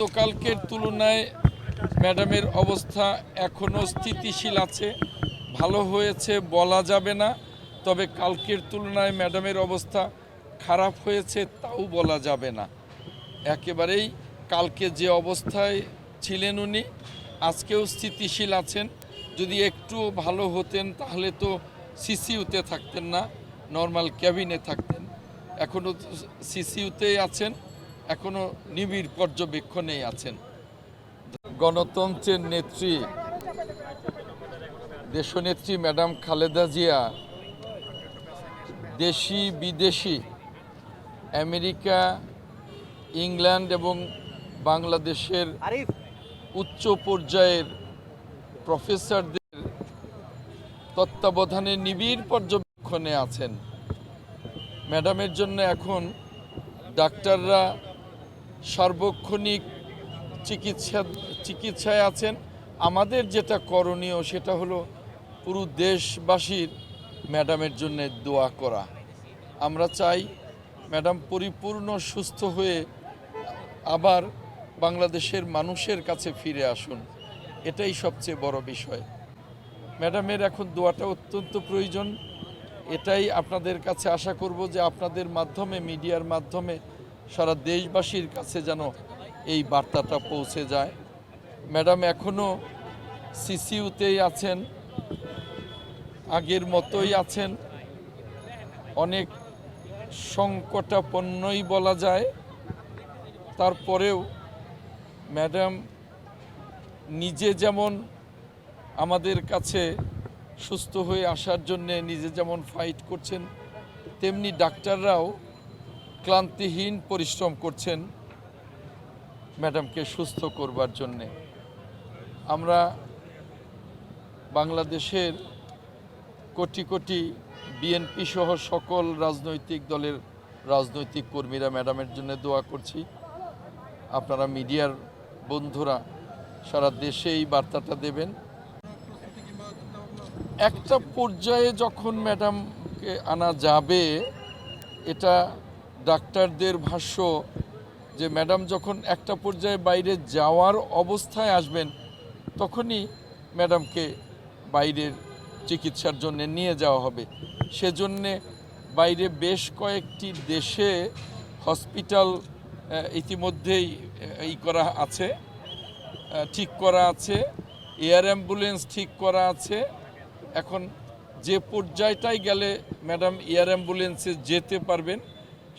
গতকালকের তুলনায় ম্যাডামের অবস্থা এখনও স্থিতিশীল আছে, ভালো হয়েছে বলা যাবে না। তবে কালকের তুলনায় ম্যাডামের অবস্থা খারাপ হয়েছে তাও বলা যাবে না। একেবারেই কালকে যে অবস্থায় ছিলেন উনি আজকেও স্থিতিশীল আছেন। যদি একটু ভালো হতেন তাহলে তো সিসিইউতে থাকতেন না, নর্মাল ক্যাবিনে থাকতেন। এখনও সিসিইউতেই আছেন, এখনও নিবিড় পর্যবেক্ষণেই আছেন। গণতন্ত্রের নেত্রী দেশনেত্রী ম্যাডাম খালেদা জিয়া দেশি বিদেশি আমেরিকা, ইংল্যান্ড এবং বাংলাদেশের উচ্চ পর্যায়ের প্রফেসরদের তত্ত্বাবধানে নিবিড় পর্যবেক্ষণে আছেন। ম্যাডামের জন্য এখন ডাক্তাররা সার্বক্ষণিক চিকিৎসায় আছেন। আমাদের যেটা করণীয় সেটা হলো পুরো দেশবাসীর ম্যাডামের জন্য দোয়া করা। আমরা চাই ম্যাডাম পরিপূর্ণ সুস্থ হয়ে আবার বাংলাদেশের মানুষের কাছে ফিরে আসুন, এটাই সবচেয়ে বড় বিষয়। ম্যাডামের এখন দোয়াটা অত্যন্ত প্রয়োজন। এটাই আপনাদের কাছে আশা করব যে আপনাদের মাধ্যমে, মিডিয়ার মাধ্যমে সারা দেশবাসীর কাছে যেন এই বার্তাটা পৌঁছে যায়। ম্যাডাম এখনও সিসিইউতেই আছেন, আগের মতোই আছেন, অনেক সংকটাপন্নই বলা যায়। তারপরেও ম্যাডাম নিজে যেমন আমাদের কাছে সুস্থ হয়ে আসার জন্যে নিজে যেমন ফাইট করছেন, তেমনি ডাক্তাররাও ক্লান্তিহীন পরিশ্রম করছেন ম্যাডামকে সুস্থ করবার জন্যে। আমরা বাংলাদেশের কোটি কোটি বিএনপি সহ সকল রাজনৈতিক দলের রাজনৈতিক কর্মীরা ম্যাডামের জন্য দোয়া করছি। আপনারা মিডিয়ার বন্ধুরা সারা দেশে এই বার্তাটা দেবেন। একটা পর্যায়ে যখন ম্যাডামকে আনা যাবে, এটা ডাক্তারদের ভাষ্য যে ম্যাডাম যখন একটা পর্যায়ে বাইরে যাওয়ার অবস্থায় আসবেন তখনই ম্যাডামকে বাইরের চিকিৎসার জন্য নিয়ে যাওয়া হবে। সেজন্যে বাইরে বেশ কয়েকটি দেশে হসপিটাল ইতিমধ্যেই করা আছে, ঠিক করা আছে, এয়ার অ্যাম্বুলেন্স ঠিক করা আছে। এখন যে পর্যায়টায় গেলে ম্যাডাম এয়ার অ্যাম্বুলেন্সে যেতে পারবেন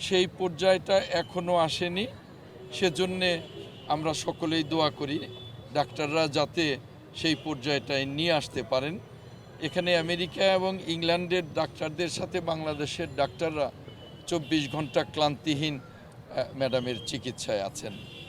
সেই পর্যায়টা এখনও আসেনি। সেজন্যে আমরা সকলেই দোয়া করি ডাক্তাররা যাতে সেই পর্যায়টায় নিয়ে আসতে পারেন। এখানে আমেরিকা এবং ইংল্যান্ডের ডাক্তারদের সাথে বাংলাদেশের ডাক্তাররা 24 ঘন্টা ক্লান্তিহীন ম্যাডামের চিকিৎসায় আছেন।